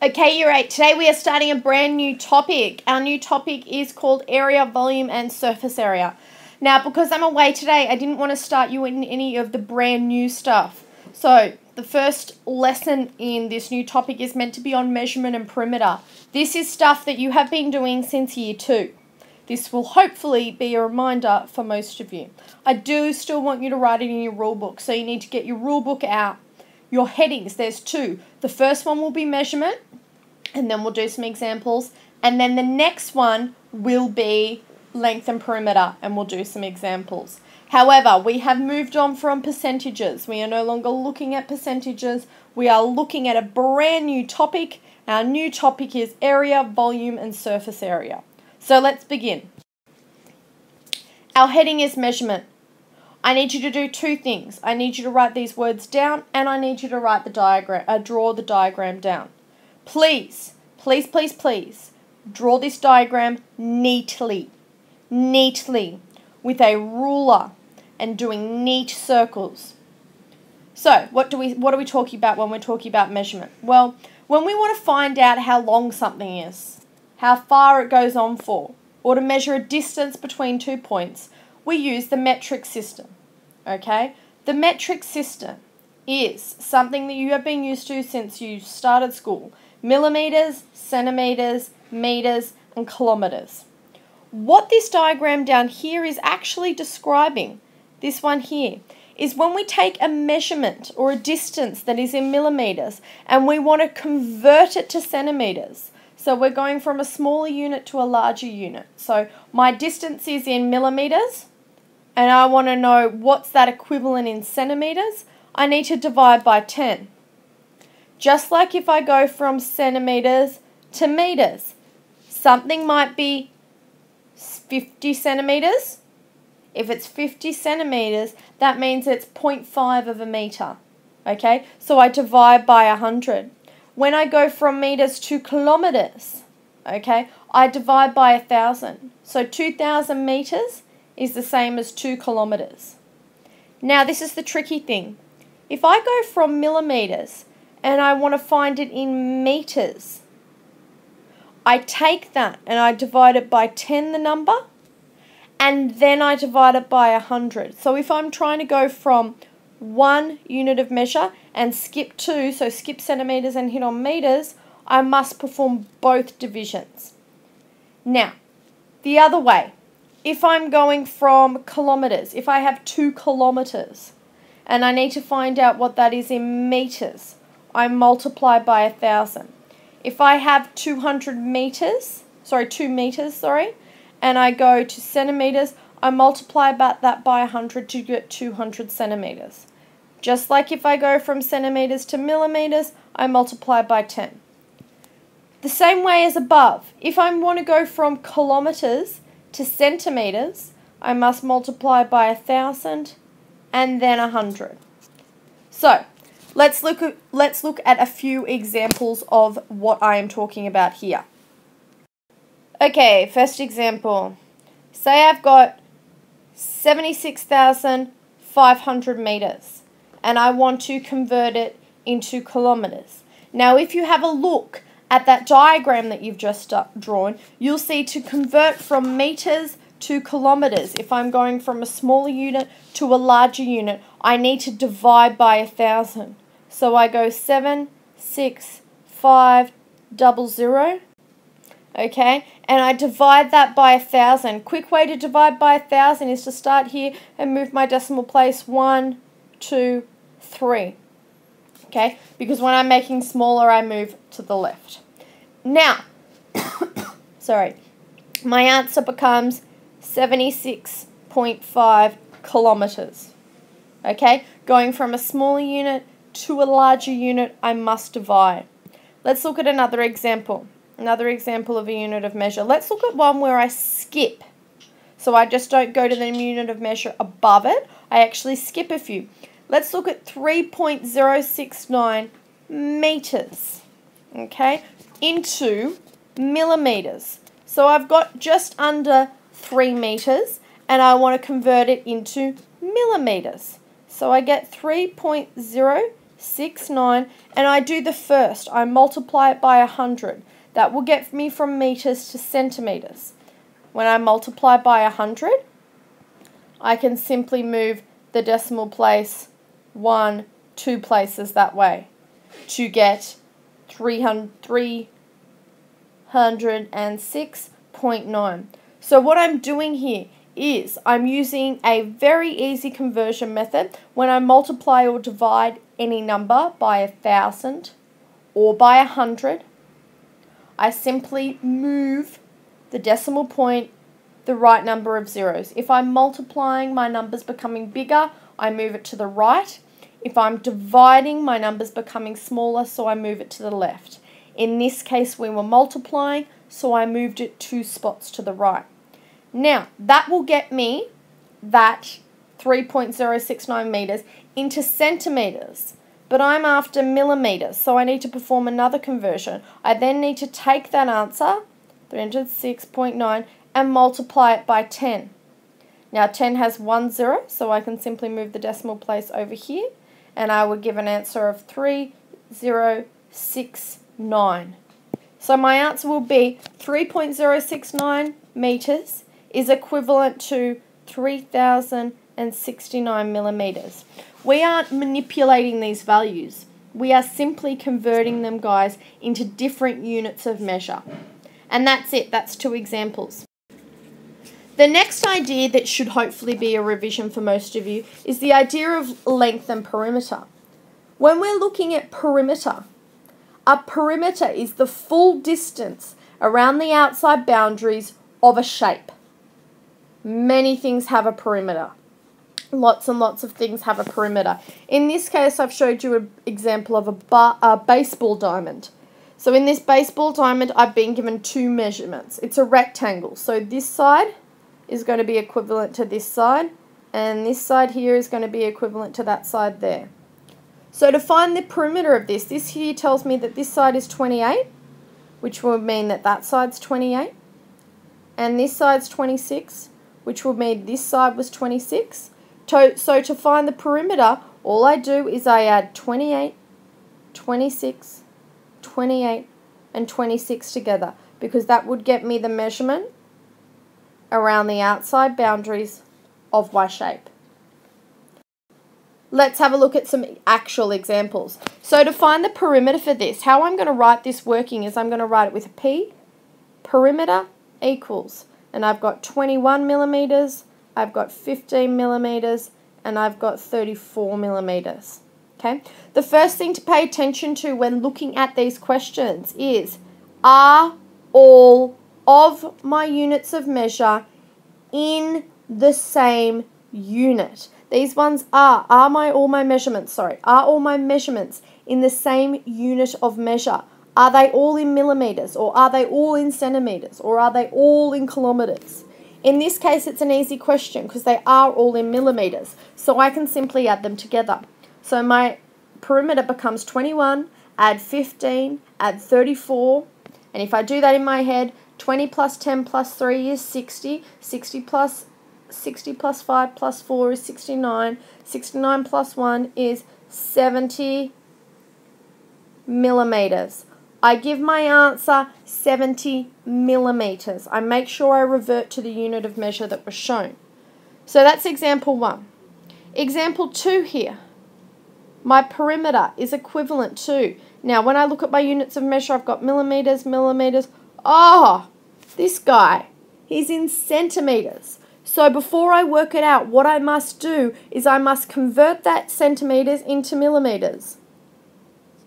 Okay, Year 8. Today we are starting a brand new topic. Our new topic is called area, volume, and surface area. Now, because I'm away today, I didn't want to start you in any of the brand new stuff. So, the first lesson in this new topic is meant to be on measurement and perimeter. This is stuff that you have been doing since Year 2. This will hopefully be a reminder for most of you. I do still want you to write it in your rule book, so you need to get your rule book out. Your headings, there's two. The first one will be measurement, and then we'll do some examples. And then the next one will be length and perimeter, and we'll do some examples. However, we have moved on from percentages. We are no longer looking at percentages. We are looking at a brand new topic. Our new topic is area, volume, and surface area. So let's begin. Our heading is measurement. I need you to do two things. I need you to write these words down, and I need you to write the diagram, draw the diagram down. Please, please, please, please, draw this diagram neatly, with a ruler and doing neat circles. So, what are we talking about when we're talking about measurement? Well, when we want to find out how long something is, how far it goes on for, or to measure a distance between 2 points, we use the metric system, okay? The metric system is something that you have been used to since you started school. Millimeters, centimeters, meters, and kilometers. What this diagram down here is actually describing, this one here, is when we take a measurement or a distance that is in millimeters and we want to convert it to centimeters. So we're going from a smaller unit to a larger unit. So my distance is in millimeters, and I want to know what's that equivalent in centimeters. I need to divide by 10. Just like if I go from centimeters to meters, something might be 50 centimeters. If it's 50 centimeters, that means it's 0.5 of a meter. Okay, so I divide by 100. When I go from meters to kilometers, okay, I divide by 1,000. So 2,000 meters is the same as 2 kilometers. Now, this is the tricky thing. If I go from millimeters and I want to find it in meters, I take that and I divide it by 10, the number, and then I divide it by 100. So if I'm trying to go from 1 unit of measure and skip 2, so skip centimeters and hit on meters, I must perform both divisions. Now, the other way, if I'm going from kilometers, if I have 2 kilometers and I need to find out what that is in meters, I multiply by 1,000. If I have 2 meters, and I go to centimeters, I multiply that by 100 to get 200 centimeters. Just like if I go from centimeters to millimeters, I multiply by 10. The same way as above, if I want to go from kilometers to centimeters, I must multiply by 1,000 and then 100. So, let's look at a few examples of what I am talking about here. Okay, first example. Say I've got 76,500 meters and I want to convert it into kilometers. Now, if you have a look at that diagram that you've just drawn, you'll see to convert from meters to kilometers, if I'm going from a smaller unit to a larger unit, I need to divide by 1,000. So I go 76500, okay, and I divide that by 1,000. Quick way to divide by 1,000 is to start here and move my decimal place 1, 2, 3. Okay, because when I'm making smaller, I move to the left. Now, sorry, my answer becomes 76.5 kilometers. Okay, going from a smaller unit to a larger unit, I must divide. Let's look at another example of a unit of measure. Let's look at one where I skip. So I just don't go to the unit of measure above it. I actually skip a few. Let's look at 3.069 meters, okay, into millimeters. So I've got just under 3 meters, and I want to convert it into millimeters. So I get 3.0 0.069, and I do the first. I multiply it by 100. That will get me from meters to centimeters. When I multiply by 100, I can simply move the decimal place 2 places that way to get 306.9. So what I'm doing here is I'm using a very easy conversion method. When I multiply or divide any number by 1,000 or by 100, I simply move the decimal point the right number of zeros. If I'm multiplying, my number's becoming bigger, I move it to the right. If I'm dividing, my number's becoming smaller, so I move it to the left. In this case, we were multiplying, so I moved it 2 spots to the right. Now, that will get me that 3.069 meters into centimeters, but I'm after millimeters, so I need to perform another conversion. I then need to take that answer, 306.9, and multiply it by 10. Now, 10 has 1 0, so I can simply move the decimal place over here, and I would give an answer of 3069. So my answer will be 3.069 meters is equivalent to 3,069 millimeters. We aren't manipulating these values. We are simply converting them, guys, into different units of measure. And that's it. That's 2 examples. The next idea that should hopefully be a revision for most of you is the idea of length and perimeter. When we're looking at perimeter, a perimeter is the full distance around the outside boundaries of a shape. Many things have a perimeter. Lots and lots of things have a perimeter. In this case, I've showed you an example of a baseball diamond. So in this baseball diamond, I've been given 2 measurements. It's a rectangle. So this side is going to be equivalent to this side, and this side here is going to be equivalent to that side there. So to find the perimeter of this here tells me that this side is 28, which would mean that that side's 28, and this side's 26, which would mean this side was 26. So to find the perimeter, all I do is I add 28, 26, 28, and 26 together, because that would get me the measurement around the outside boundaries of my shape. Let's have a look at some actual examples. So to find the perimeter for this, how I'm going to write this working is I'm going to write it with a P, perimeter equals, and I've got 21 millimeters, I've got 15 millimeters, and I've got 34 millimeters. Okay. The first thing to pay attention to when looking at these questions is, are all of my units of measure in the same unit? These ones are all my measurements in the same unit of measure? Are they all in millimeters, or are they all in centimeters, or are they all in kilometers? In this case, it's an easy question because they are all in millimeters, so I can simply add them together. So my perimeter becomes 21, add 15, add 34, and if I do that in my head, 20 plus 10 plus 3 is 60, 60 plus 5 plus 4 is 69, 69 plus 1 is 70 millimeters. I give my answer 70 millimeters. I make sure I revert to the unit of measure that was shown. So that's example 1. Example 2 here. My perimeter is equivalent to, now when I look at my units of measure, I've got millimeters, millimeters. Oh, this guy, he's in centimeters. So before I work it out, what I must do is I must convert that centimeters into millimeters.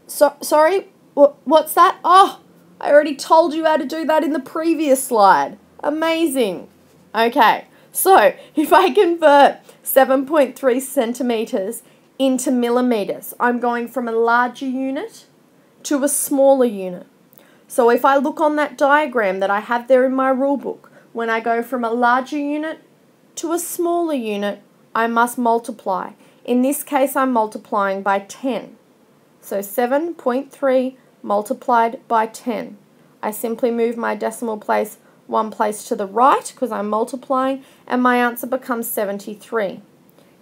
Sorry, what's that? Oh, I already told you how to do that in the previous slide. Amazing. Okay, so if I convert 7.3 centimeters into millimeters, I'm going from a larger unit to a smaller unit. So if I look on that diagram that I have there in my rule book, when I go from a larger unit to a smaller unit, I must multiply. In this case, I'm multiplying by 10. So 7.3 multiplied by 10. I simply move my decimal place 1 place to the right because I'm multiplying, and my answer becomes 73.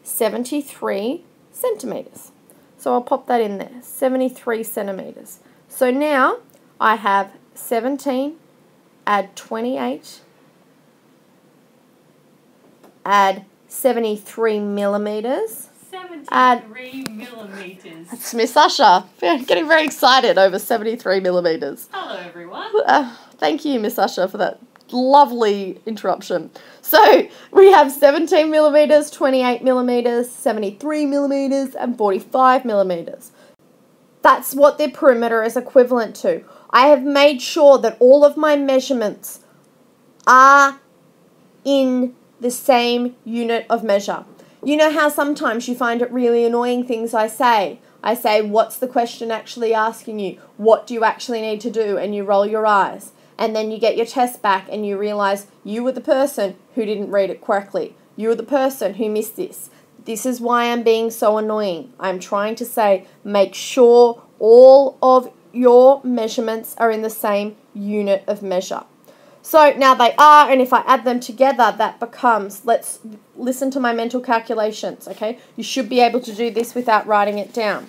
73 centimeters. So I'll pop that in there, 73 centimetres. So now I have 17, add 28, add 73 millimetres. 73 millimetres. That's Miss Usher. Getting very excited over 73 millimetres. Hello, everyone. Thank you, Miss Usher, for that lovely interruption. So we have 17 millimetres, 28 millimetres, 73 millimetres, and 45 millimetres. That's what their perimeter is equivalent to. I have made sure that all of my measurements are in the same unit of measure. You know how sometimes you find it really annoying things I say. I say, what's the question actually asking you? What do you actually need to do? And you roll your eyes. And then you get your test back and you realise you were the person who didn't read it correctly. You were the person who missed this. This is why I'm being so annoying. I'm trying to say, make sure all of your measurements are in the same unit of measure. So now they are, and if I add them together, that becomes, let's listen to my mental calculations, okay? You should be able to do this without writing it down.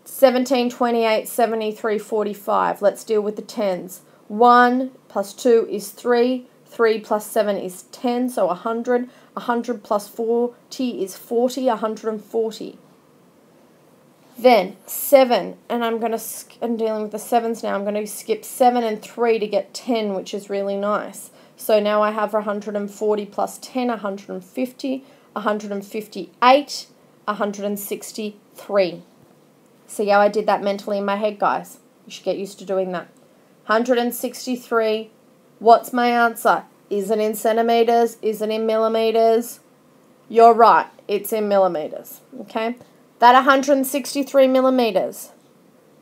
17, 28, 73, 45. Let's deal with the tens. 1 plus 2 is 3. 3 plus 7 is 10, so 100. 100 plus 40 is 40, 140. Then 7, and I'm dealing with the 7s now. I'm going to skip 7 and 3 to get 10, which is really nice. So now I have 140 plus 10, 150, 158, 163. See how I did that mentally in my head, guys? You should get used to doing that. 163. What's my answer? Is it in centimetres? Is it in millimetres? You're right. It's in millimetres. Okay? That 163 millimetres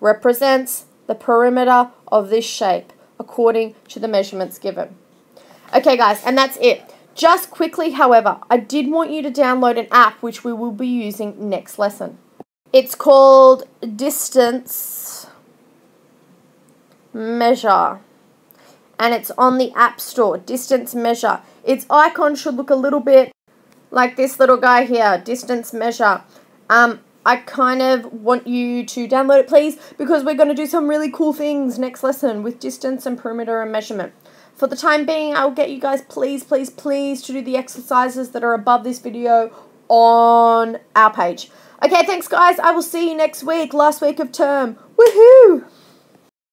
represents the perimeter of this shape according to the measurements given. Okay, guys, and that's it. Just quickly, however, I did want you to download an app which we will be using next lesson. It's called Distance Measure, and it's on the App Store, Distance Measure. Its icon should look a little bit like this little guy here, Distance Measure. I kind of want you to download it, please, because we're going to do some really cool things next lesson with distance and perimeter and measurement. For the time being, I'll get you guys, please, please, please, to do the exercises that are above this video on our page. Okay, thanks, guys. I will see you next week, last week of term. Woohoo!